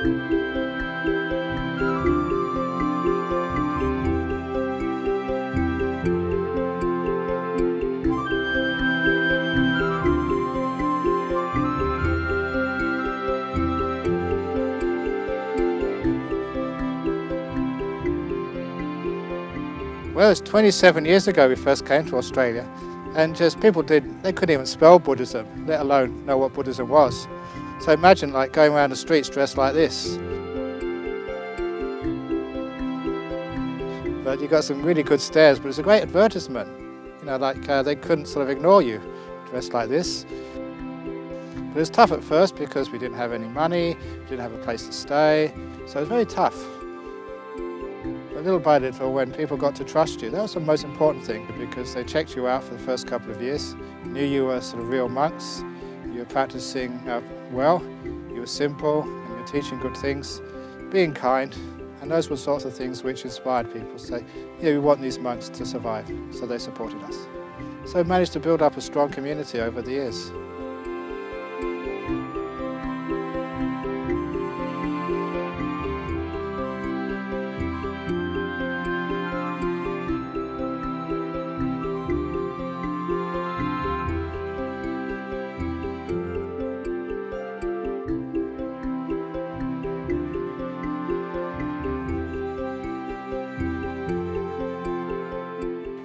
Well, it's 27 years ago we first came to Australia, and just they couldn't even spell Buddhism, let alone know what Buddhism was. So imagine like going around the streets dressed like this. But you got some really good stares, but it's a great advertisement. You know, like they couldn't sort of ignore you dressed like this. But it was tough at first because we didn't have any money, we didn't have a place to stay, so it was very tough. But little by little, when people got to trust you, that was the most important thing, because they checked you out for the first couple of years, knew you were sort of real monks, you were practicing well, you were simple, and you were teaching good things, being kind, and those were sorts of things which inspired people to say, yeah, we want these monks to survive, so they supported us. So we managed to build up a strong community over the years.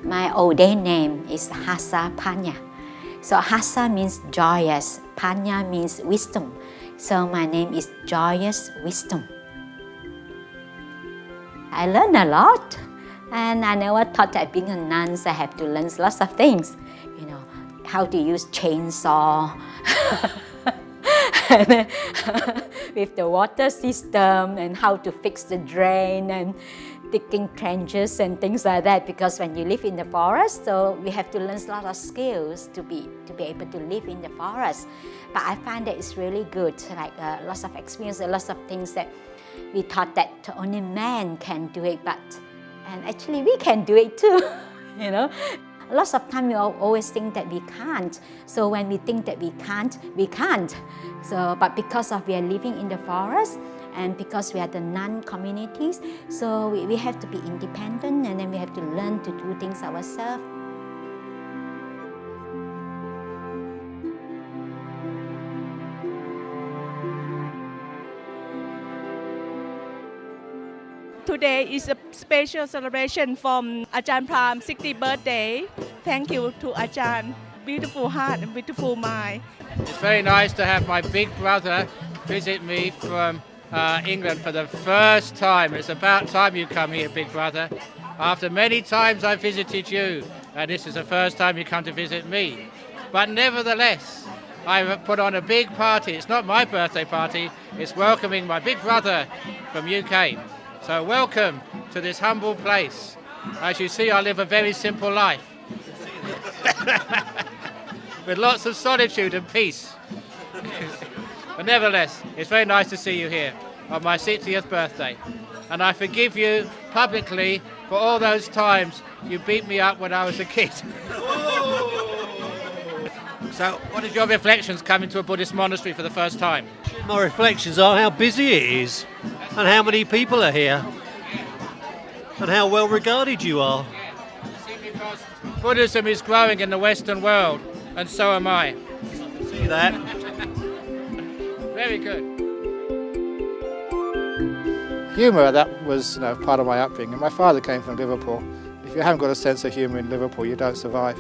My ordained name is Hassa Panya. So Hassa means joyous, Panya means wisdom. So my name is Joyous Wisdom. I learned a lot, and I never thought that being a nun, I have to learn lots of things. You know, how to use chainsaw, and with the water system, and how to fix the drain, and digging trenches and things like that, because when you live in the forest, so we have to learn a lot of skills to be able to live in the forest. But I find that it's really good, like lots of experience, lots of things that we thought that only man can do it, and actually we can do it too, you know. Lots of time we always think that we can't. So when we think that we can't, we can't. So, but because of we are living in the forest, and because we are the nun communities, so we have to be independent, and then we have to learn to do things ourselves. Today is a special celebration from Ajahn Brahm's 60th birthday. Thank you to Ajahn. Beautiful heart and beautiful mind. It's very nice to have my big brother visit me from England for the first time. It's about time you come here, big brother. After many times I visited you, and this is the first time you come to visit me. But nevertheless, I've put on a big party. It's not my birthday party, it's welcoming my big brother from UK. So welcome to this humble place. As you see, I live a very simple life. With lots of solitude and peace. But nevertheless, it's very nice to see you here on my 60th birthday. And I forgive you publicly for all those times you beat me up when I was a kid. So, what is your reflections coming to a Buddhist monastery for the first time? My reflections are how busy it is, and how many people are here, and how well regarded you are. See, because Buddhism is growing in the Western world, and so am I. See that? Very good. Humour, that was part of my upbringing. My father came from Liverpool. If you haven't got a sense of humour in Liverpool, you don't survive.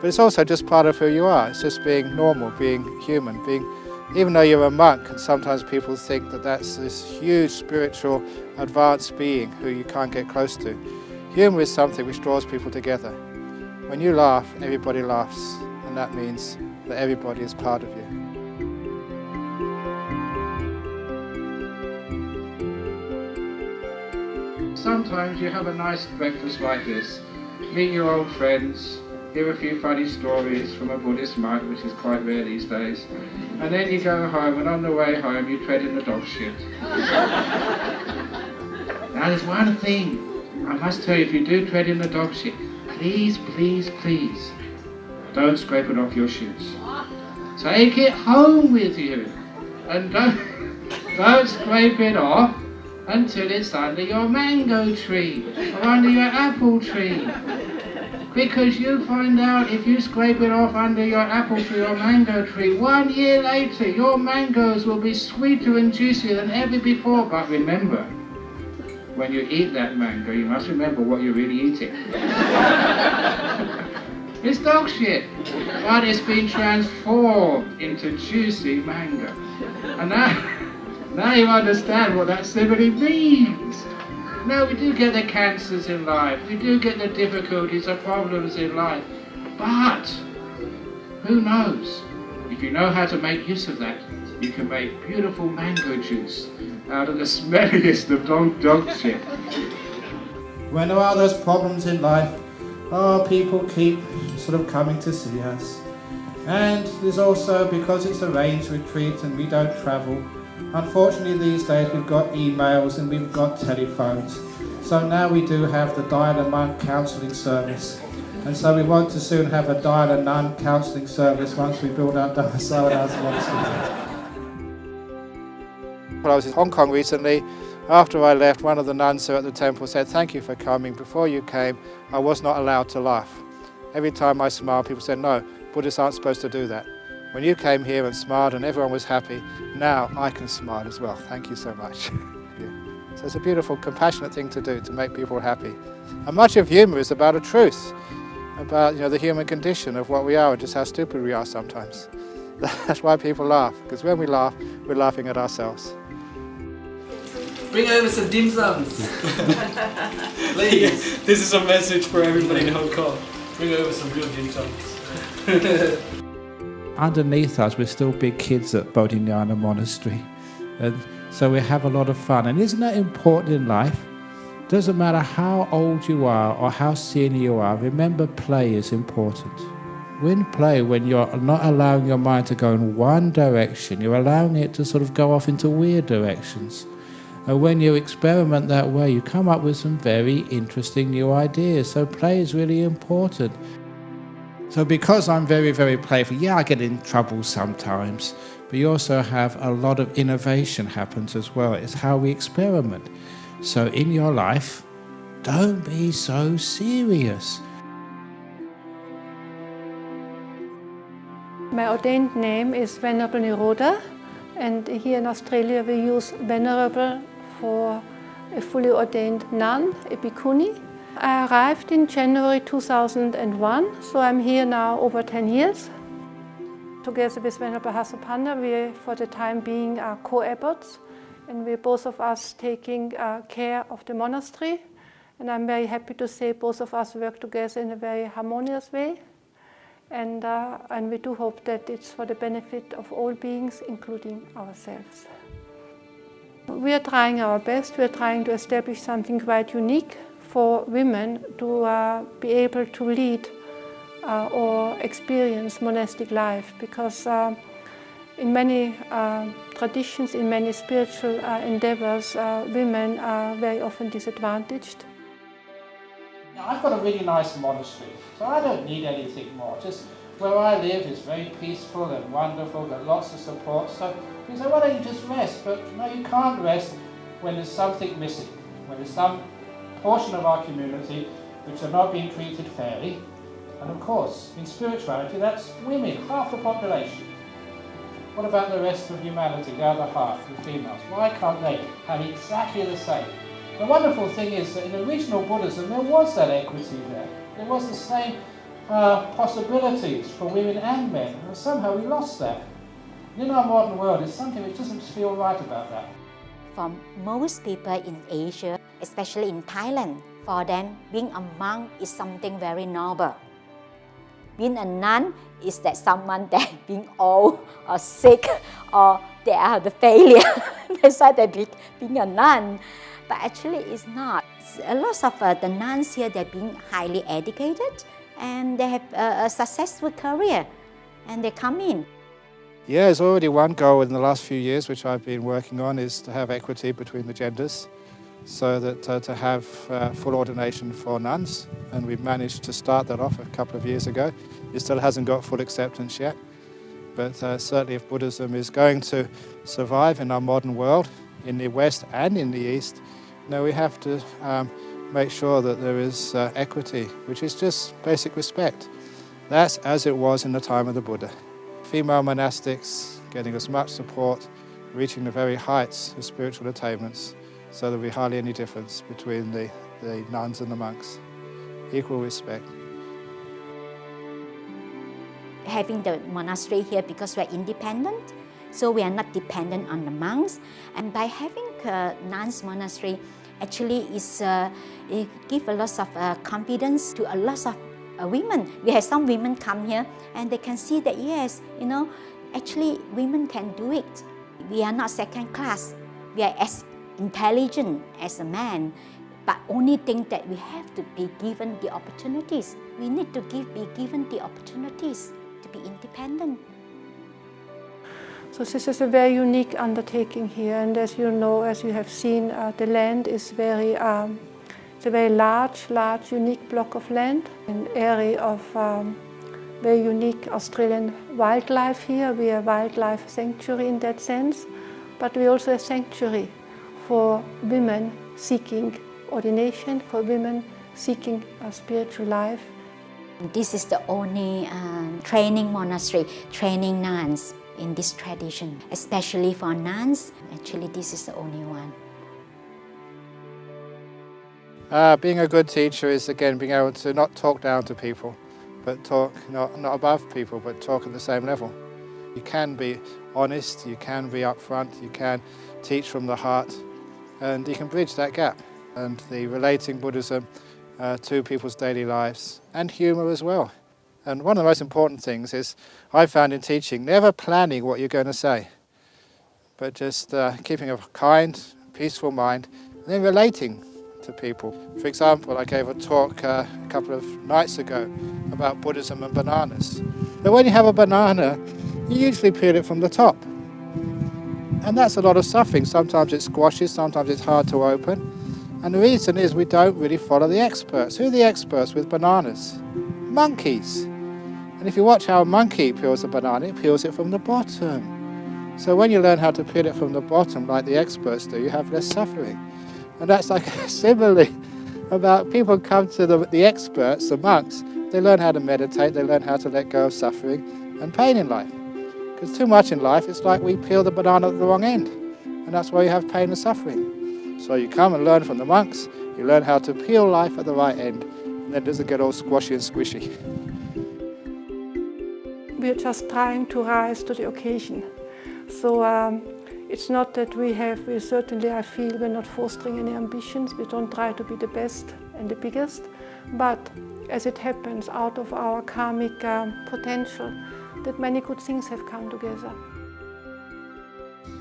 But it's also just part of who you are. It's just being normal, being human, even though you're a monk, and sometimes people think that that's this huge spiritual advanced being who you can't get close to. Humour is something which draws people together. When you laugh, everybody laughs, and that means that everybody is part of you. Sometimes you have a nice breakfast like this, meet your old friends, hear a few funny stories from a Buddhist monk, which is quite rare these days, and then you go home, and on the way home you tread in the dog shit. Now there's one thing I must tell you, if you do tread in the dog shit, please, please, please, don't scrape it off your shoes. Take it home with you, and Don't scrape it off until it's under your mango tree or under your apple tree. Because you find out if you scrape it off under your apple tree or mango tree, 1 year later your mangoes will be sweeter and juicier than ever before. But remember, when you eat that mango, you must remember what you're really eating. It's dog shit, but it's been transformed into juicy mango. And now you understand what that simile means. No, we do get the cancers in life, we do get the difficulties and problems in life, but who knows? If you know how to make use of that, you can make beautiful mango juice out of the smelliest of dog shit. When there are those problems in life, people keep sort of coming to see us. And there's also, because it's a range retreat and we don't travel, unfortunately these days we've got emails and we've got telephones. So now we do have the Dial a Monk counselling service. And so we want to soon have a Dial a Nun counselling service once we build our Dhammasara as Monastery. When I was in Hong Kong recently, after I left, one of the nuns here at the temple said, "Thank you for coming. Before you came, I was not allowed to laugh. Every time I smiled, people said, no, Buddhists aren't supposed to do that. When you came here and smiled and everyone was happy, now I can smile as well. Thank you so much." So it's a beautiful, compassionate thing to do, to make people happy. And much of humour is about a truth, about the human condition of what we are and just how stupid we are sometimes. That's why people laugh, because when we laugh, we're laughing at ourselves. Bring over some dim sums. Please. This is a message for everybody in Hong Kong. Bring over some real dim sums. Underneath us, we're still big kids at Bodhinyana Monastery. And so we have a lot of fun. And isn't that important in life? Doesn't matter how old you are or how senior you are, remember play is important. When play, when you're not allowing your mind to go in one direction, you're allowing it to sort of go off into weird directions. And when you experiment that way, you come up with some very interesting new ideas. So play is really important. So because I'm very, very playful, yeah, I get in trouble sometimes, but you also have a lot of innovation happens as well. It's how we experiment. So in your life, don't be so serious. My ordained name is Venerable Nirodha, and here in Australia we use Venerable for a fully ordained nun, a bhikkhuni. I arrived in January 2001, so I'm here now over 10 years. Together with Venerable Hasupanda, we for the time being are co-abbots, and we're both of us taking care of the monastery. And I'm very happy to say both of us work together in a very harmonious way. And we do hope that it's for the benefit of all beings, including ourselves. We are trying our best. We are trying to establish something quite unique for women to be able to lead or experience monastic life, because in many traditions, in many spiritual endeavors, women are very often disadvantaged. Now, I've got a really nice monastery, so I don't need anything more. Just where I live is very peaceful and wonderful, got lots of support. So you say, why don't you just rest? But no, you can't rest when there's something missing, when there's some portion of our community which are not being treated fairly. And of course, in spirituality, that's women, half the population. What about the rest of humanity, the other half, the females? Why can't they have exactly the same? The wonderful thing is that in original Buddhism, there was that equity there. There was the same possibilities for women and men, and somehow we lost that. In our modern world, it's something which doesn't feel right about that. For most people in Asia, especially in Thailand, for them, being a monk is something very noble. Being a nun is that someone that being old or sick or they are the failure. That's why they being a nun. But actually it's not. A lot of the nuns here, they're being highly educated and they have a successful career and they come in. Yeah, there's already one goal in the last few years which I've been working on, is to have equity between the genders, so that to have full ordination for nuns, and we've managed to start that off a couple of years ago. It still hasn't got full acceptance yet, But certainly if Buddhism is going to survive in our modern world, in the West and in the East, we have to make sure that there is equity, which is just basic respect. That's as it was in the time of the Buddha. Female monastics getting as much support, reaching the very heights of spiritual attainments, so there'll be hardly any difference between the nuns and the monks. Equal respect. Having the monastery here because we're independent, so we are not dependent on the monks. And by having a nuns monastery, actually it gives a lot of confidence to a lot of women. We have some women come here and they can see that yes, actually women can do it. We are not second class. We are as intelligent as a man, but only thing that we have to be given the opportunities. We need to be given the opportunities to be independent. So this is a very unique undertaking here, and as you know, as you have seen, the land is it's a very large, unique block of land, an area of very unique Australian wildlife here. We are a wildlife sanctuary in that sense, but we also a sanctuary for women seeking ordination, for women seeking a spiritual life. This is the only training monastery, training nuns in this tradition, especially for nuns. Actually, this is the only one. Being a good teacher is, again, being able to not talk down to people, but talk not above people, but talk at the same level. You can be honest, you can be upfront, you can teach from the heart, and you can bridge that gap. And the relating Buddhism to people's daily lives, and humour as well. And one of the most important things is, I found in teaching, never planning what you're going to say, but just keeping a kind, peaceful mind, and then relating to people. For example, I gave a talk a couple of nights ago about Buddhism and bananas. But when you have a banana, you usually peel it from the top. And that's a lot of suffering. Sometimes it squashes, sometimes it's hard to open. And the reason is we don't really follow the experts. Who are the experts with bananas? Monkeys. And if you watch how a monkey peels a banana, it peels it from the bottom. So when you learn how to peel it from the bottom, like the experts do, you have less suffering. And that's like a simile about people come to the experts, the monks, they learn how to meditate, they learn how to let go of suffering and pain in life. Because too much in life, it's like we peel the banana at the wrong end. And that's why you have pain and suffering. So you come and learn from the monks, you learn how to peel life at the right end, and then it doesn't get all squashy and squishy. We're just trying to rise to the occasion. So it's not that we certainly, I feel, we're not fostering any ambitions. We don't try to be the best and the biggest. But as it happens, out of our karmic potential, that many good things have come together.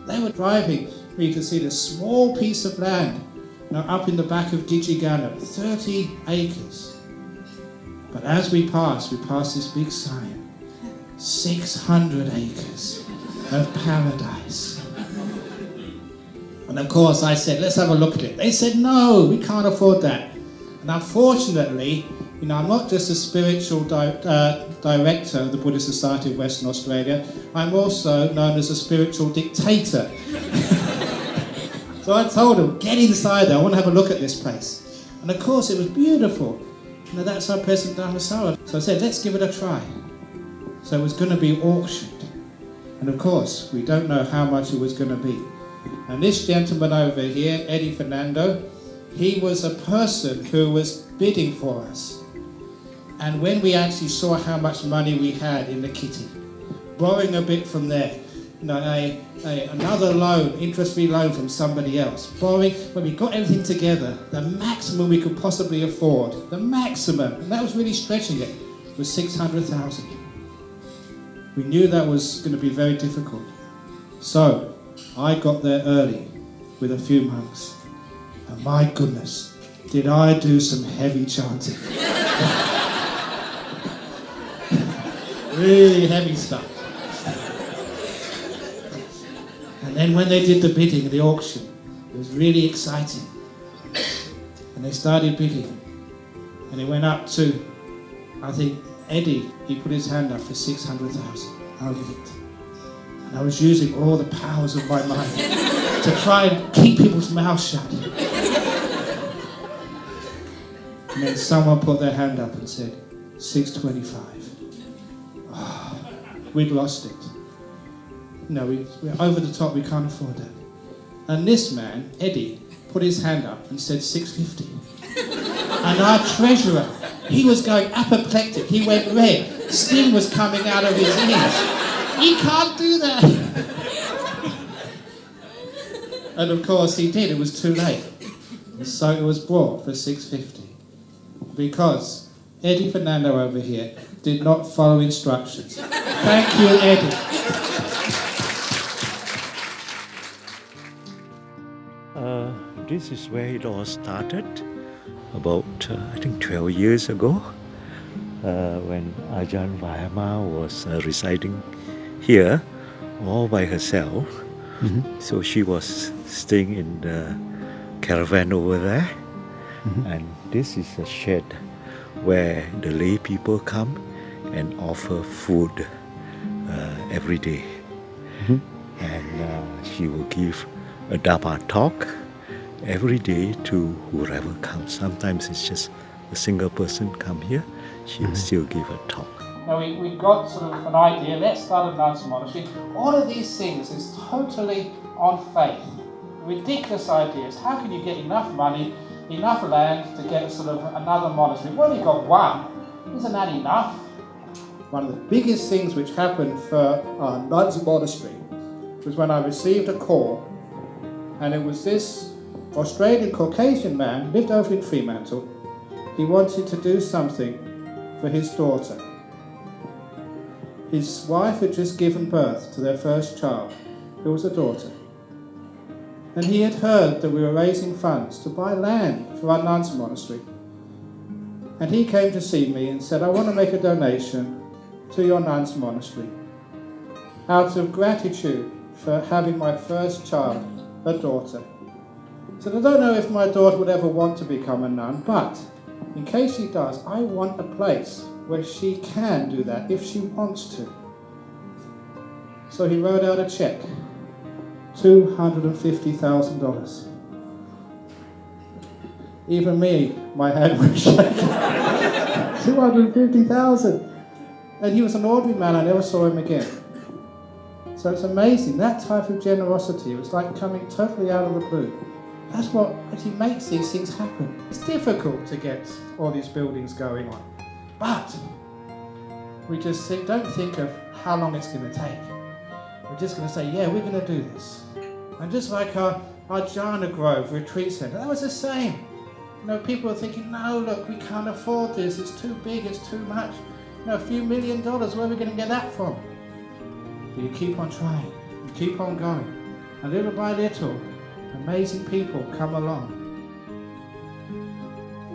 They were driving, where you can see this small piece of land up in the back of Gijigana, 30 acres. But as we passed this big sign, 600 acres of paradise. And of course I said, let's have a look at it. They said, no, we can't afford that. And unfortunately, I'm not just a spiritual director of the Buddhist Society of Western Australia, I'm also known as a spiritual dictator. So I told them, get inside there, I want to have a look at this place. And of course it was beautiful. That's our present Dhammasara. So I said, let's give it a try. So it was going to be auctioned. And of course, we don't know how much it was going to be. And this gentleman over here, Eddie Fernando, he was a person who was bidding for us. And when we actually saw how much money we had in the kitty, borrowing a bit from there, another loan, interest-free loan from somebody else, borrowing, when we got everything together, the maximum we could possibly afford, the maximum, and that was really stretching it, was 600,000. We knew that was going to be very difficult. So I got there early with a few monks. And my goodness, did I do some heavy chanting. Really heavy stuff. And then when they did the bidding, the auction, it was really exciting. And they started bidding. And it went up to, I think, Eddie, he put his hand up for 600,000. I'll give it. And I was using all the powers of my mind to try and keep people's mouths shut. And then someone put their hand up and said, 625. Oh, we'd lost it. No, we're over the top, we can't afford that. And this man, Eddie, put his hand up and said 650. And our treasurer, he was going apoplectic, he went red, steam was coming out of his ears. He can't do that. And of course he did, it was too late. And so it was brought for 650. Because Eddie Fernando over here did not follow instructions. Thank you, Eddie. This is where it all started, about I think 12 years ago, when Ajahn Vahama was residing here all by herself. So she was staying in the caravan over there, and this is a shed where the lay people come and offer food every day. And she will give a Dhamma talk every day to whoever comes. Sometimes it's just a single person come here, she'll still give a talk. Now we got sort of an idea, let's start a nuns monastery. All of these things is totally on faith. Ridiculous ideas. How can you get enough money, enough land to get sort of another monastery? We've only got one. Isn't that enough? One of the biggest things which happened for our nuns monastery was when I received a call, and it was this Australian Caucasian man, lived over in Fremantle. He wanted to do something for his daughter. His wife had just given birth to their first child, who was a daughter. And he had heard that we were raising funds to buy land for our nuns monastery. And he came to see me and said, I want to make a donation to your nuns monastery out of gratitude for having my first child, a daughter. So I don't know if my daughter would ever want to become a nun, but in case she does, I want a place where she can do that if she wants to. So he wrote out a check, $250,000. Even me, my head was shaking. 250,000. And he was an ordinary man, I never saw him again. So it's amazing, that type of generosity, it was like coming totally out of the blue. That's what actually makes these things happen. It's difficult to get all these buildings going on, but we just don't think of how long it's going to take. We're just going to say, yeah, we're going to do this. And just like our Jhana Grove retreat centre, that was the same. You know, people are thinking, no, look, we can't afford this, it's too big, it's too much. You know, a few $1 million, where are we going to get that from? But you keep on trying, you keep on going, and little by little, amazing people come along.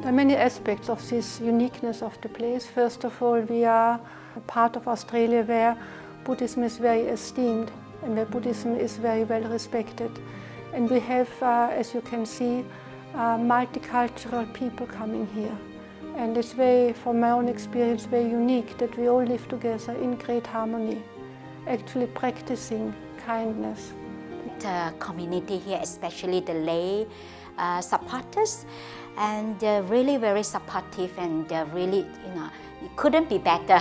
There are many aspects of this uniqueness of the place. First of all, we are a part of Australia where Buddhism is very esteemed and where Buddhism is very well respected. And we have, as you can see, multicultural people coming here. And it's very, from my own experience, very unique that we all live together in great harmony, actually practicing kindness. The community here, especially the lay supporters, and they're really very supportive, and they're really, it couldn't be better.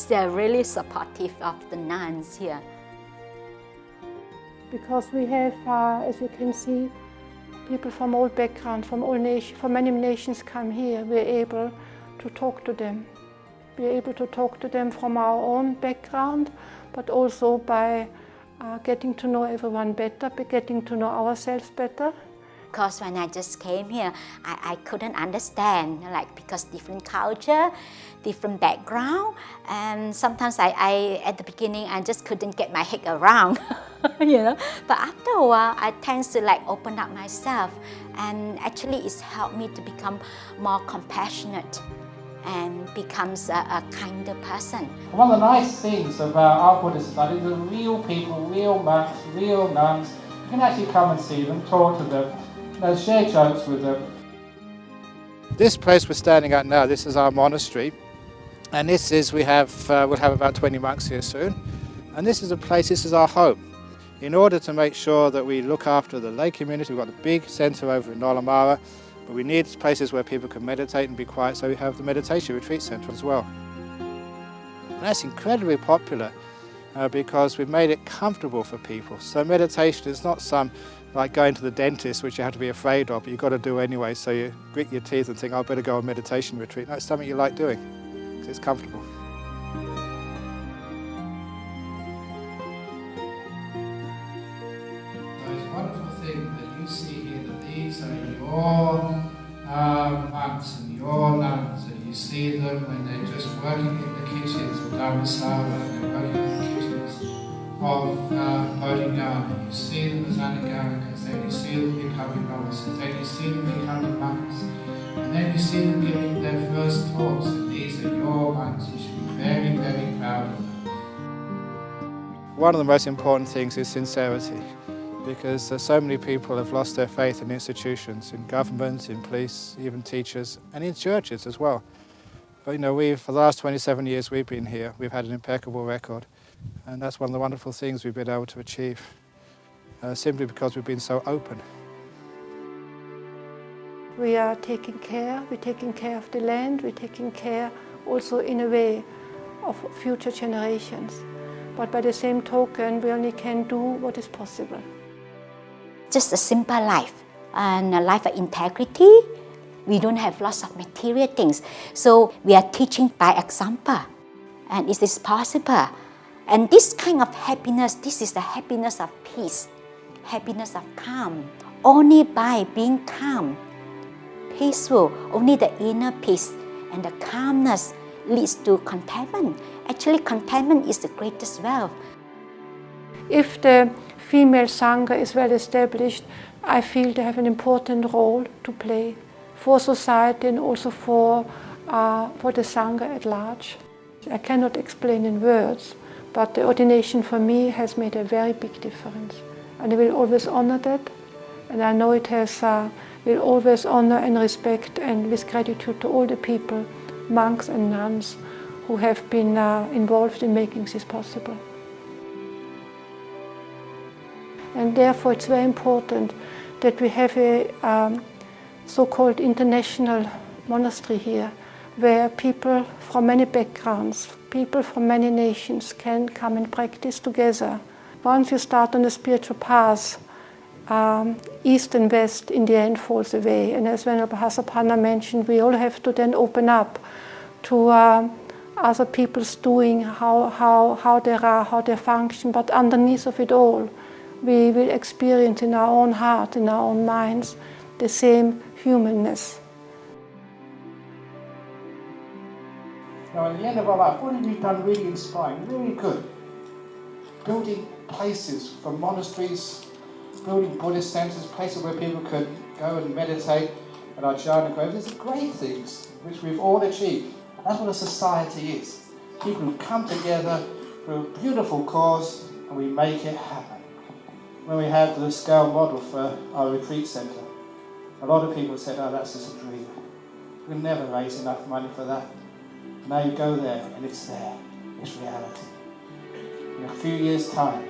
They're really supportive of the nuns here. Because we have, as you can see, people from all backgrounds, from all nations, from many nations come here. We're able to talk to them. We're able to talk to them from our own background, but also by getting to know everyone better, by getting to know ourselves better. Because when I just came here, I couldn't understand, because different culture, different background, and sometimes I at the beginning, I just couldn't get my head around, But after a while, I tend to open up myself, and actually it's helped me to become more compassionate and becomes a kinder person. One of the nice things about our Buddhist society is the real people, real monks, real nuns. You can actually come and see them, talk to them, share jokes with them. This place we're standing at now, this is our monastery, and this is, we'll have about 20 monks here soon. And this is a place, this is our home. In order to make sure that we look after the lay community, we've got a big centre over in Nolamara, but we need places where people can meditate and be quiet, so we have the meditation retreat centre as well. And that's incredibly popular because we've made it comfortable for people. So meditation is not some like going to the dentist, which you have to be afraid of, but you've got to do anyway, so you grit your teeth and think, I better go on meditation retreat. No, it's something you like doing because it's comfortable. That you see here, that these are your monks and your nuns, and you see them when they're just working in the kitchens of Dhammasara, and they're working in the kitchens of Bodhigama. You see them as anagarikas, then you see them becoming novices, then you see them becoming monks, and then you see them giving their first talks, and these are your monks. You should be very, very proud of them. One of the most important things is sincerity, because so many people have lost their faith in institutions, in government, in police, even teachers, and in churches as well. But for the last 27 years we've been here, we've had an impeccable record, and that's one of the wonderful things we've been able to achieve, simply because we've been so open. We are taking care, we're taking care of the land, we're taking care also in a way of future generations. But by the same token, we only can do what is possible. Just a simple life and a life of integrity. We don't have lots of material things. So we are teaching by example. And it is possible. And this kind of happiness, this is the happiness of peace, happiness of calm. Only by being calm, peaceful, only the inner peace and the calmness leads to contentment. Actually, contentment is the greatest wealth. If the female Sangha is well established, I feel they have an important role to play for society and also for the Sangha at large. I cannot explain in words, but the ordination for me has made a very big difference. And I will always honor that, and I know it will always honor and respect and with gratitude to all the people, monks and nuns, who have been involved in making this possible. And therefore it's very important that we have a so-called international monastery here, where people from many backgrounds, people from many nations can come and practice together. Once you start on the spiritual path, East and West in the end falls away. And as Venerable Hasapanna mentioned, we all have to then open up to other people's doing, how they are, how they function, but underneath of it all, we will experience in our own heart, in our own minds, the same humanness. Now, at the end of our life, what have we done really inspiring, really good? Building places for monasteries, building Buddhist centres, places where people could go and meditate at Ajahn and go. These are great things which we've all achieved. And that's what a society is. People who come together for a beautiful cause and we make it happen. When we have the scale model for our retreat centre, a lot of people said, oh, that's just a dream. We'll never raise enough money for that. Now you go there and it's there. It's reality. In a few years' time,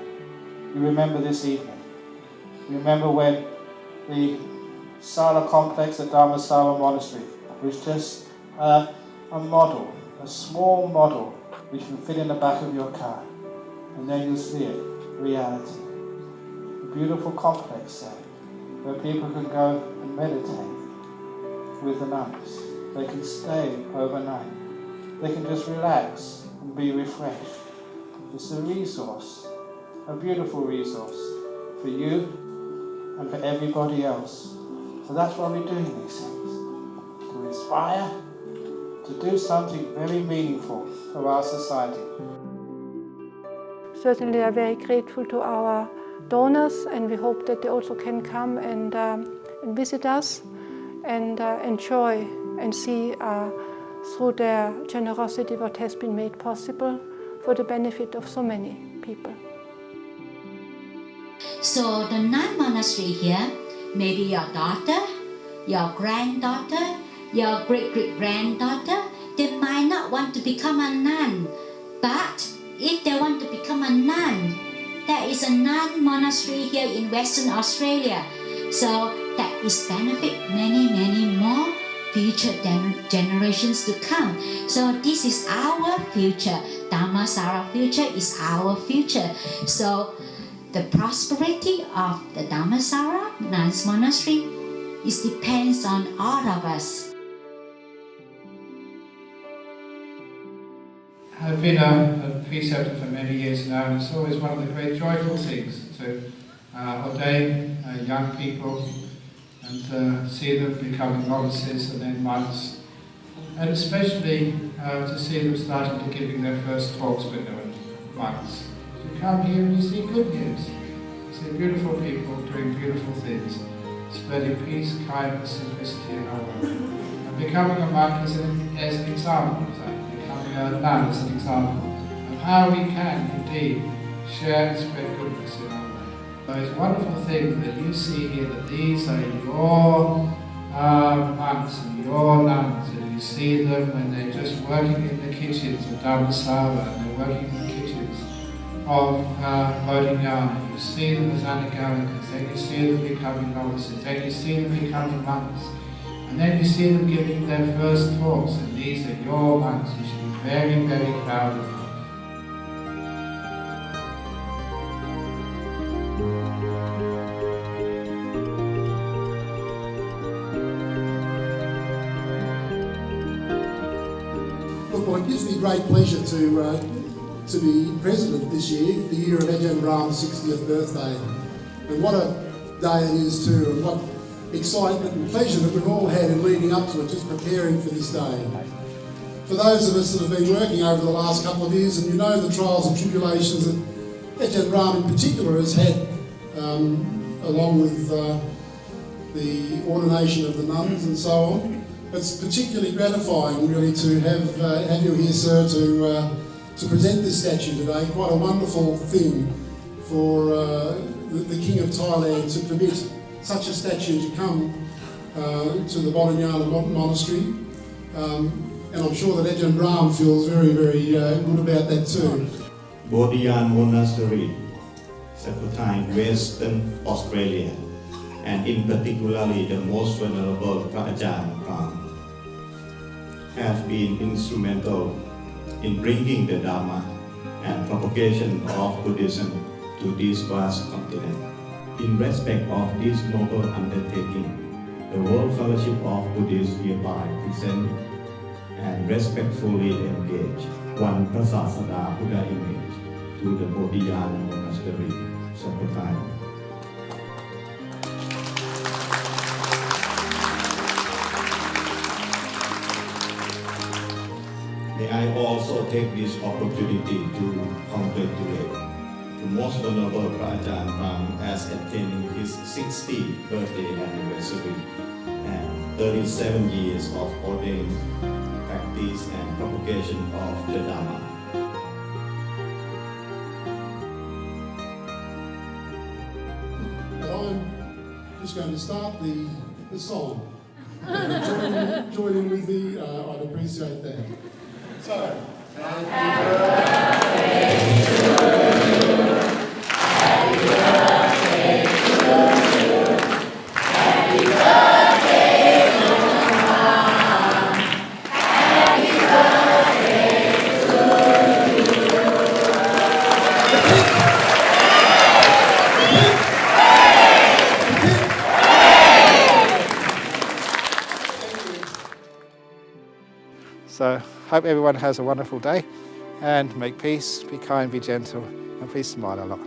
you remember this evening. You remember when the Sala complex at Dhammasara Monastery was just a model, a small model which can fit in the back of your car. And then you'll see it, reality. A beautiful complex there, where people can go and meditate with the nuns. They can stay overnight. They can just relax and be refreshed. It's a resource, a beautiful resource for you and for everybody else. So that's why we're doing these things, to inspire, to do something very meaningful for our society. Certainly we are very grateful to our donors, and we hope that they also can come and visit us and enjoy and see through their generosity what has been made possible for the benefit of so many people. So the nun monastery here, maybe your daughter, your granddaughter, your great-great-granddaughter, they might not want to become a nun, but if they want to become a nun, there is a nun monastery here in Western Australia. So that is benefit many more future generations to come. So this is our future. Dhammasara future is our future. So the prosperity of the Dhammasara Nuns Monastery depends on all of us. I've been a preceptor for many years now, and it's always one of the great joyful things to ordain young people and to see them becoming novices and then monks, and especially to see them starting to giving their first talks when they were monks. You come here and you see good news. You see beautiful people doing beautiful things, spreading peace, kindness, simplicity in our world. And becoming a monk is an example of that. Becoming a nun is an example of how we can indeed share and spread goodness in our world. So it's a wonderful thing that you see here that these are your monks and your nuns, and you see them when they're just working in the kitchens of Dhammasara, and they're working in the kitchens of Bodhinyana. You see them as anagarikas, then you see them becoming novices, then you see them becoming monks, and then you see them giving their first talks, and these are your monks. You should be very, very proud of them. Well, it gives me great pleasure to be president this year, the year of Ajahn Brahm's 60th birthday. And what a day it is too, and what excitement and pleasure that we've all had in leading up to it, just preparing for this day. For those of us that have been working over the last couple of years, and you know the trials and tribulations that Ajahn Brahm in particular has had, along with the ordination of the nuns and so on. It's particularly gratifying, really, to have you here, sir, to present this statue today. Quite a wonderful thing for the King of Thailand to permit such a statue to come to the Bodhinyana Monastery. And I'm sure that Ajahn Brahm feels very, very good about that too. Bodhinyana Monastery, Saputine, Western Australia, and in particularly the most venerable Ajahn Brahm, have been instrumental in bringing the Dhamma and propagation of Buddhism to this vast continent. In respect of this noble undertaking, the World Fellowship of Buddhists hereby present and respectfully engage one Prasasada Buddha image to the Bodhinyana Monastery, Saputine. May I also take this opportunity to congratulate the most venerable Ajahn Brahm as attaining his 60th birthday anniversary and 37 years of ordained practice and propagation of the Dhamma. I'm just going to start the song. Join in with the, I'd appreciate that. So, happy birthday to you. Happy birthday to you. Happy birthday to Mom. Happy birthday to you. So, hope everyone has a wonderful day, and make peace, be kind, be gentle, and please smile a lot.